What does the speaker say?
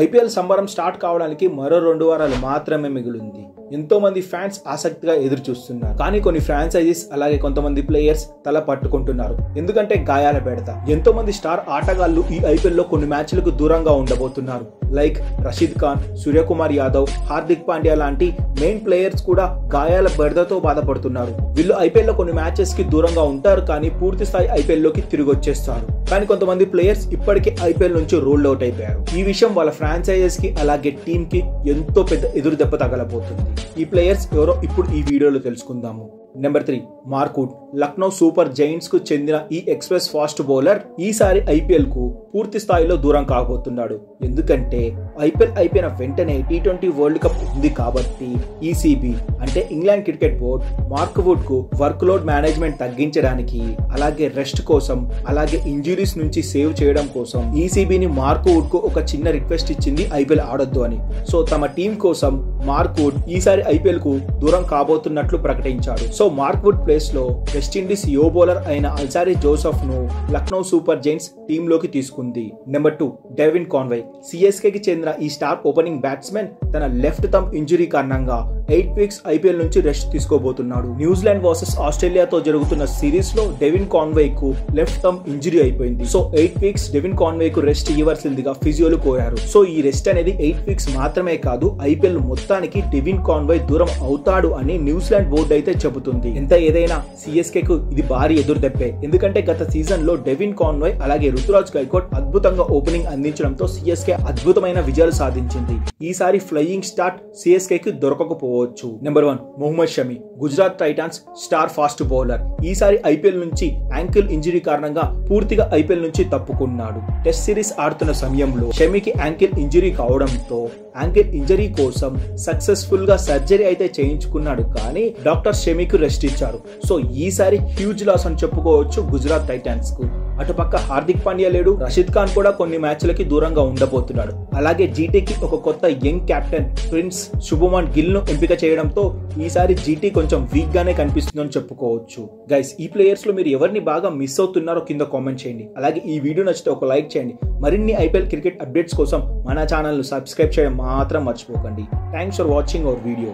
IPL సంబరం start కావడానికి మరో 2 వారాలు మాత్రమే మిగిలింది. ఎంతో మంది ఫ్యాన్స్ ఆసక్తిగా ఎదురు చూస్తున్నారు. కానీ కొన్ని ఫ్రాంచైజీస్ అలాగే కొంతమంది ప్లేయర్స్ తల పట్టుకుంటున్నారు. ఎందుకంటే గాయాల బెడత. ఎంతో మంది స్టార్ ఆటగాళ్లు ఈ ఐపీఎల్ లో కొన్ని మ్యాచ్లకు దూరంగా ఉండబోతున్నారు. లైక్ రషీద్ ఖాన్, సూర్యకుమార్ యాదవ్, హార్దిక్ పాండ్యా లాంటి మెయిన్ ప్లేయర్స్ కూడా గాయాల బెడతతో బాధపడుతున్నారు. వీళ్ళు ఐపీఎల్ లో కొన్ని మ్యాచెస్ కి దూరంగా ఉంటారు, కానీ పూర్తి స్థాయి ఐపీఎల్ లోకి తిరిగి వచ్చేస్తారు. కానీ కొంతమంది ప్లేయర్స్ ఇప్పటికే ఐపీఎల్ నుంచి రూల్డ్ అవుట్ అయిపోయారు. ఈ విషయం వాళ్ళ ఫ్రాంచైజీస్ కి అలాగే టీమ్ కి ఎంతో పెద్ద ఎదురు దెబ్బ తగలబోతుంది. ఈ ప్లేయర్స్ ఎవరో ఇప్పుడు ఈ వీడియోలో తెలుసుకుందాము. Number 3 Mark Wood. Lucknow super Giants కు చెందిన ఈ ఎక్స్ప్రెస్ ఫాస్ట్ బౌలర్ ఈసారి ఐపీఎల్ కు పూర్తి స్థాయిలో దూరం కాబోతున్నాడు. ఎందుకంటే ఐపీఎల్ అయిపోయిన వెంటనే T20 వరల్డ్ కప్ ఉంది కాబట్టి ఈసీబీ అంటే England cricket board Mark Wood కు వర్క్ లోడ్ మేనేజ్మెంట్ తగ్గించడానికి, అలాగే రెస్ట్ కోసం, అలాగే ఇంజురీస్ నుంచి సేవ్ చేయడం కోసం ఈసీబీని మార్క్ వుడ్ కు ఒక చిన్న రిక్వెస్ట్ ఇచ్చింది ఐపీఎల్ ఆడొద్దు అని. సో తమ టీం కోసం మార్క్ వుడ్ ఈసారి ఐపీఎల్ కు దూరం కాబోతున్నట్లు ప్రకటించాడు. సో మార్క్ వుడ్ ప్లేస్ లో వెస్టిండీస్ యో బౌలర్ అయిన అల్సారీ జోసెఫ్ ను లక్నో సూపర్ జైంట్స్ టీమ్ లోకి తీసుకుంది. Number 2 Devin Conway. సిఎస్కే కి చెందిన ఈ స్టార్ ఓపెనింగ్ బ్యాట్స్మెన్ తన లెఫ్ట్ థంబ్ ఇంజురీ కారణంగా 8 వీక్స్ ఐపీఎల్ నుంచి రెస్ట్ తీసుకోబోతున్నాడు. న్యూజిలాండ్ వర్సెస్ ఆస్ట్రేలియాతో జరుగుతున్న సిరీస్ లో డెవిన్ కాన్వే కు లెఫ్ట్ థంబ్ ఇంజురీ అయిపోయింది. సో 8 వీక్స్ డెవిన్ కాన్వే కు రెస్ట్ ఇవ్వాల్సిందిగా ఫిజియోలు కోరారు. సో ఈ రెస్ట్ అనేది 8 వీక్స్ మాత్రమే కాదు, ఐపీఎల్ మొత్తానికి డెవిన్ కాన్వే దూరం అవుతాడు అని న్యూజిలాండ్ బోర్డు అయితే చెబుతుంది. ఎంత ఏదైనా సిఎస్కే కు ఇది భారీ ఎదురు దెబ్బే. ఎందుకంటే గత సీజన్ లో డెవిన్ కాన్వే అలాగే రుతురాజ్ గైక్వాడ్ అద్భుతంగా ఓపెనింగ్ అందించడంతో సిఎస్కే అద్భుతమైన విజయాలు సాధించింది. ఈసారి ఫ్లయింగ్ స్టార్ట్ సిఎస్కే కి దొరకకపోవచ్చు. Number 1 Mohammed Shami. Gujarat titans star fast bowler ఈసారి ఐపీఎల్ నుంచి యాంకిల్ ఇంజరీ కారణంగా పూర్తిగా ఐపీఎల్ నుంచి తప్పుకున్నాడు. టెస్ట్ సిరీస్ ఆడుతున్న సమయంలో షమికి యాంకిల్ ఇంజరీ కావడంతో యాంకిల్ ఇంజరీ కోసం సక్సెస్ఫుల్ గా సర్జరీ అయితే చేయించుకున్నాడు, కానీ డాక్టర్ షమికి రెస్ట్ ఇచ్చారు. సో ఈసారి హ్యూజ్ లాస్ అని చెప్పుకోవచ్చు గుజరాత్ టైటాన్స్ కు. అటుపక్క హార్దిక్ పాండ్యా లేడు, రషీద్ ఖాన్ కూడా కొన్ని మ్యాచ్లకి దూరంగా ఉండబోతున్నాడు. అలాగే జీటీకి ఒక కొత్త young captain prince Shubman Gill ను ఎంపిక చేయడంతో ఈసారి జీటీ కొంచెం వీక్ గానే కనిపిస్తుందని చెప్పుకోవచ్చు. గైస్, ఈ ప్లేయర్స్ లో మీరు ఎవరిని బాగా మిస్ అవుతున్నారో కింద కామెంట్ చేయండి. అలాగే ఈ వీడియో నచ్చితే ఒక లైక్ చేయండి. మరిన్ని ఐపీఎల్ క్రికెట్ అప్డేట్స్ కోసం మన ఛానల్ ను సబ్స్క్రైబ్ చేయడం మాత్రం మర్చిపోకండి. Thanks for watching our video.